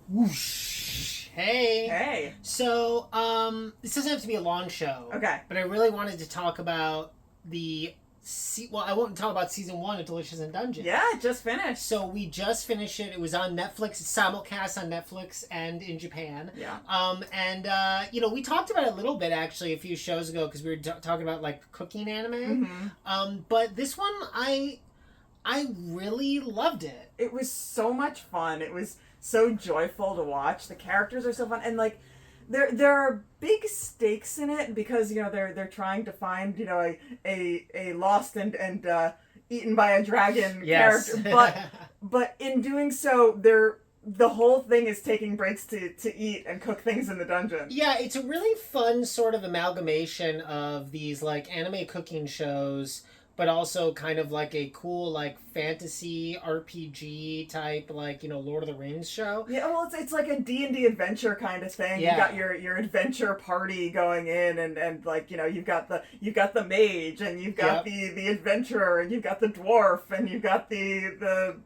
Whoosh. Hey. Hey. So, this doesn't have to be a long show. Okay. But I really wanted to talk about I won't talk about season 1 of Delicious in Dungeon. Yeah, it just finished. So we just finished it. It was on Netflix. It's simulcast on Netflix and in Japan. Yeah. We talked about it a little bit actually a few shows ago because we were talking about like cooking anime. Mm-hmm. But this one, I really loved it. It was so much fun. It was so joyful to watch. The characters are so fun, and like there are big stakes in it because they're trying to find a lost and eaten by a dragon character, but in doing so the whole thing is taking breaks to eat and cook things in the dungeon. Yeah, it's a really fun sort of amalgamation of these like anime cooking shows, but also kind of like a cool like fantasy RPG type Lord of the Rings show. Yeah, well it's like a D&D adventure kind of thing. Yeah. You got your adventure party going in and like you've got the mage and you've got the adventurer and you've got the dwarf and you've got the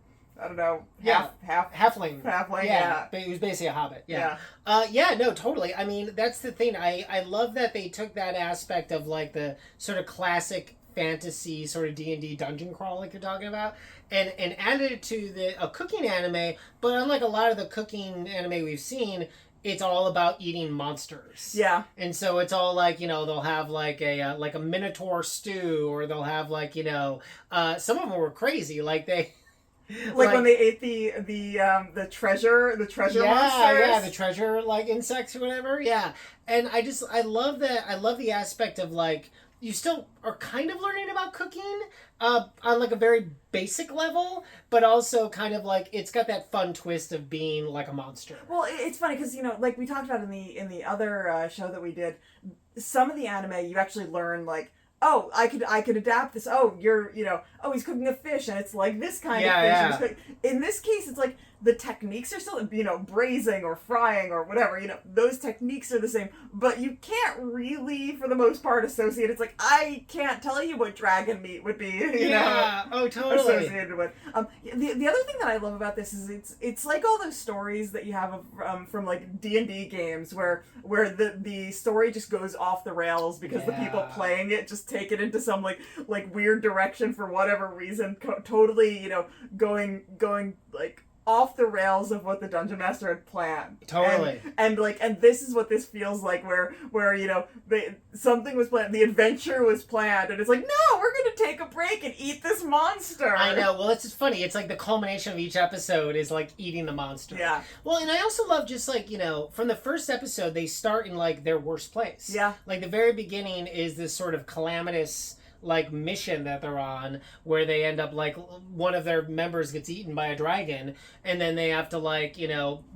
I don't know, halfling. Yeah. But he was basically a hobbit. Yeah. No, totally. I mean, that's the thing. I love that they took that aspect of like the sort of classic fantasy sort of D&D dungeon crawl like you're talking about and added it to a cooking anime, but unlike a lot of the cooking anime we've seen, it's all about eating monsters. Yeah. And so it's all like, they'll have like a minotaur stew, or they'll have like, some of them were crazy. Like they... Like when they ate the treasure monsters. Yeah, the treasure like insects or whatever. Yeah. And I love that. I love the aspect of like, you still are kind of learning about cooking on like a very basic level, but also kind of like it's got that fun twist of being like a monster. Well, it's funny because like we talked about in the other show that we did, some of the anime you actually learn like, oh, I could adapt this. Oh, oh, he's cooking a fish and it's like this kind of fish. Yeah. In this case, it's like the techniques are still, braising or frying or whatever, those techniques are the same, but you can't really, for the most part, associate. It's like, I can't tell you what dragon meat would be, oh, totally. associated with. The other thing that I love about this is it's like all those stories that you have from like D&D games where the story just goes off the rails because the people playing it just take it into some like weird direction for whatever reason, totally, going like off the rails of what the dungeon master had planned. Totally. And this is what this feels like where something was planned, the adventure was planned, and it's like, no, we're gonna take a break and eat this monster. I know. Well, it's just funny. It's like the culmination of each episode is like eating the monster. Yeah. Well, and I also love just like, from the first episode, they start in like their worst place. Yeah. Like the very beginning is this sort of calamitous like mission that they're on where they end up like one of their members gets eaten by a dragon, and then they have to like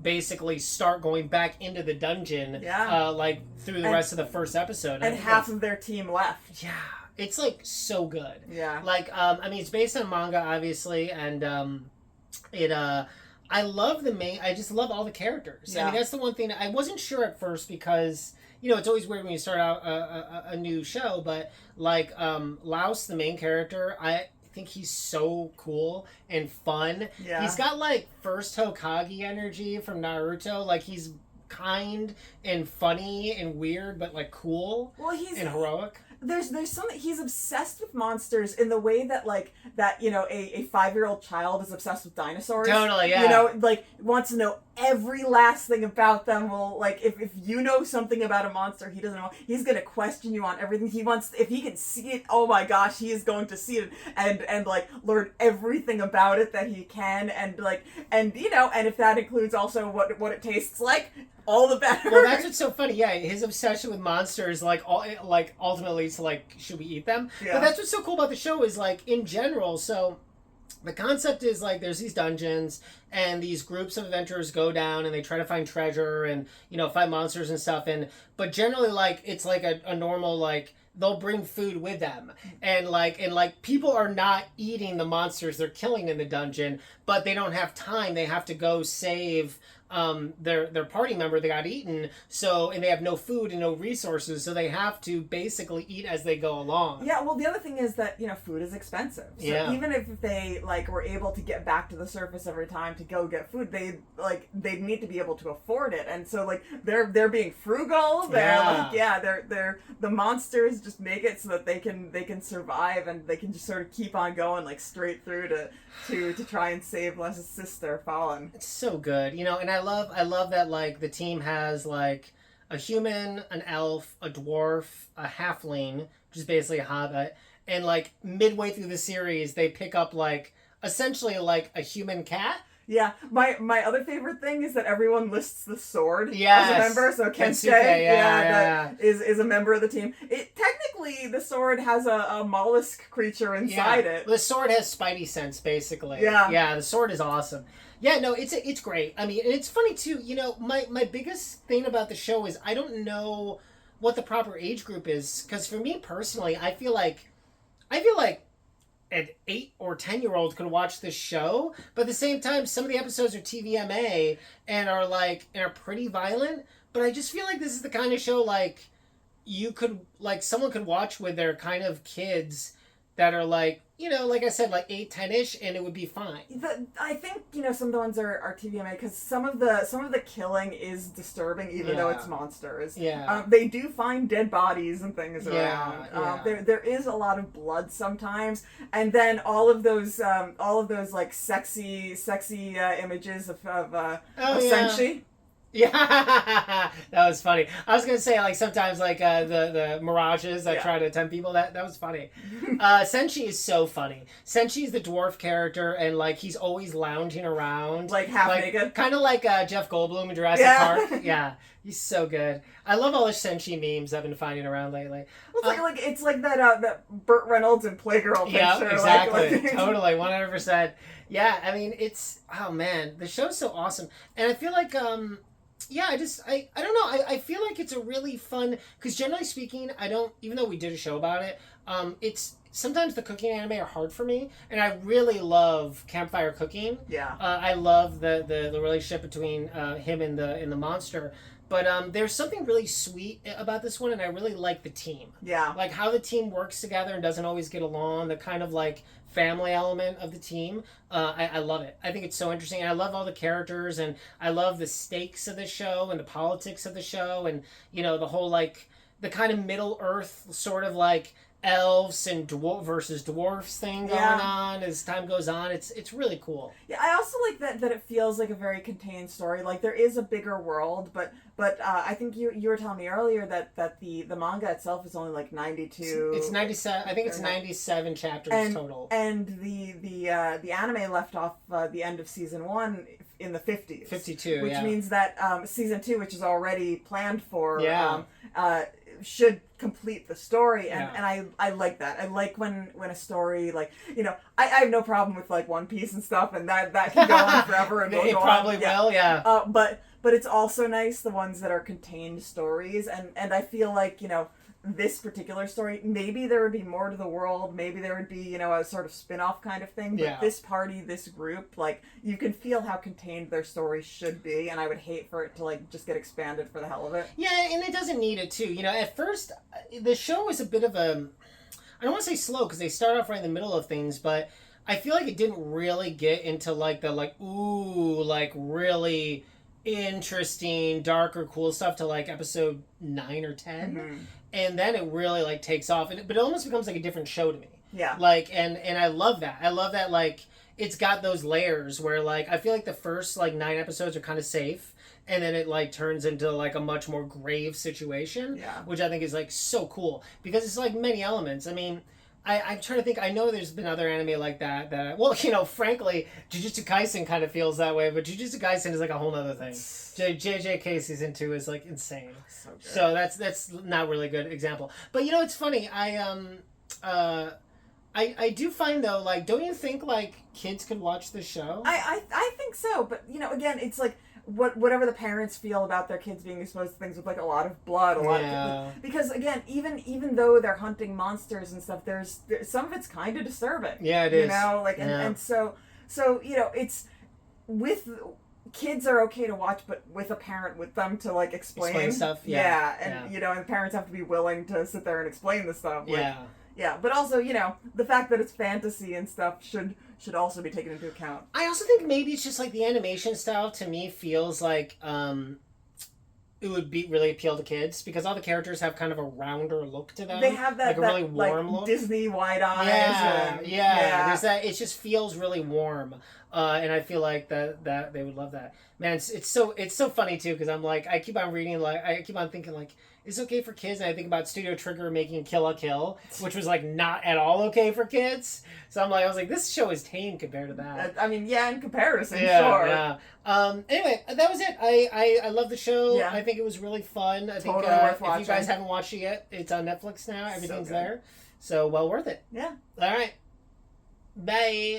basically start going back into the dungeon like through the rest of the first episode, and half of their team left. Yeah, it's like so good. Yeah, like I mean, it's based on manga obviously, and I love I just love all the characters. I mean, that's the one thing I wasn't sure at first because it's always weird when you start out a new show, but like Laos, the main character, I think he's so cool and fun. Yeah. He's got like first Hokage energy from Naruto. Like he's kind and funny and weird, but like cool and heroic. There's something, he's obsessed with monsters in the way that a 5-year-old child is obsessed with dinosaurs. Totally, yeah. Like wants to know every last thing about them. Well, like if you know something about a monster he doesn't know, he's gonna question you on everything. He wants, if he can see it, oh my gosh, he is going to see it and like learn everything about it that he can, and if that includes also what it tastes like, all the better. Well, that's what's so funny. Yeah, his obsession with monsters, ultimately, it's like, should we eat them? Yeah. But that's what's so cool about the show is like in general. So the concept is like there's these dungeons and these groups of adventurers go down and they try to find treasure and fight monsters and stuff. But generally like it's like a normal like they'll bring food with them, and like people are not eating the monsters they're killing in the dungeon, but they don't have time. They have to go save their party member that got eaten, so, and they have no food and no resources, so they have to basically eat as they go along. Yeah, well, the other thing is that, food is expensive. So Yeah. even if they, were able to get back to the surface every time to go get food, they need to be able to afford it. And so, they're being frugal. They're the monsters just make it so that they can survive, and they can just sort of keep on going, straight through to try and save, let's assist their fallen. It's so good, and I love that, the team has, a human, an elf, a dwarf, a halfling, which is basically a hobbit, and, midway through the series, they pick up, essentially, a human cat. Yeah, my other favorite thing is that everyone lists the sword as Yes. a member. So Kensuke, is a member of the team. It technically, the sword has a mollusk creature inside it. The sword has spidey sense, basically. Yeah, the sword is awesome. Yeah, no, it's great. I mean, and it's funny too. My biggest thing about the show is I don't know what the proper age group is, because for me personally, I feel like an 8 or 10-year-old could watch this show, but at the same time, some of the episodes are TVMA and are pretty violent. But I just feel like this is the kind of show you could someone could watch with their kind of kids that are like I said, 8, 10-ish, and it would be fine. I think some of the ones are TVMA because some of the killing is disturbing, even though it's monsters. Yeah, they do find dead bodies and things around. Yeah. There is a lot of blood sometimes, and then all of those sexy images of Senshi. Yeah, that was funny. I was gonna say sometimes the mirages that try to tempt people. That was funny. Senshi is so funny. Senshi is the dwarf character, and he's always lounging around, half naked, kind of like Jeff Goldblum in Jurassic Park. Yeah, he's so good. I love all the Senshi memes I've been finding around lately. Well, it's like that Burt Reynolds and Playgirl picture. Yeah, exactly. Totally, 100%. Yeah, I mean the show's so awesome, and I feel like I don't know. I feel like it's a really fun, because generally speaking, even though we did a show about it, it's sometimes the cooking anime are hard for me, and I really love campfire cooking. Yeah. I love the relationship between him and the monster. But there's something really sweet about this one, and I really like the team. Yeah. How the team works together and doesn't always get along, the kind of family element of the team. I love it. I think it's so interesting. And I love all the characters, and I love the stakes of the show and the politics of the show, and the whole the kind of Middle Earth sort of elves and versus dwarfs thing going on as time goes on. It's really cool. Yeah, I also like that it feels like a very contained story. There is a bigger world, but I think you were telling me earlier that the manga itself is only 92. It's 97. I think it's 97 chapters total. And the anime left off the end of season 1 in the 50s. 52. Which means that season 2, which is already planned for, should complete the story, and I like that. I like when a story I have no problem with One Piece and stuff, and that can go on forever and it probably will, yeah. But it's also nice the ones that are contained stories, and I feel this particular story, maybe there would be more to the world, maybe there would be a sort of spin-off kind of thing, but this party, this group, you can feel how contained their story should be, and I would hate for it to just get expanded for the hell of it. Yeah, and it doesn't need it too. At first the show was a bit of a, I don't want to say slow, because they start off right in the middle of things, but I feel like it didn't really get into really interesting, darker, cool stuff to episode 9 or 10. Mm-hmm. And then it really takes off, but it almost becomes a different show to me. Yeah. And I love that. I love that it's got those layers where I feel like the first 9 episodes are kind of safe, and then it turns into a much more grave situation. Yeah. Which I think is so cool, because it's many elements. I mean, I'm trying to think. I know there's been other anime like that. Frankly, Jujutsu Kaisen kind of feels that way, but Jujutsu Kaisen is a whole other thing. JJK season 2 is insane. So good. So that's not really a good example. But it's funny. I do find though, don't you think kids could watch this show? I think so, but again, it's whatever the parents feel about their kids being exposed to things with like a lot of blood, a lot of, because again, even though they're hunting monsters and stuff, there's some of it's kind of disturbing. Yeah, it is. You know, like and so you know, it's with kids are okay to watch, but with a parent with them to like explain stuff. And you know, and parents have to be willing to sit there and explain the stuff. Like, yeah, but also, you know, the fact that it's fantasy and stuff should also be taken into account. I also think maybe it's just like the animation style to me feels like it would be really appeal to kids because all the characters have kind of a rounder look to them. They have that like a really warm look. Disney wide eyes. Yeah. There's that. It just feels really warm, and I feel like that they would love that. Man, it's so funny too because I'm like I keep on reading I keep on thinking like. It's okay for kids, and I think about Studio Trigger making Kill la Kill, which was like not at all okay for kids. So I was like, this show is tame compared to that. I mean, yeah, in comparison, sure. Yeah. Anyway, that was it. I love the show. Yeah. I think it was really fun. I think worth watching. if you guys haven't watched it yet, it's on Netflix now. Everything's so there. So well worth it. Yeah. All right. Bye.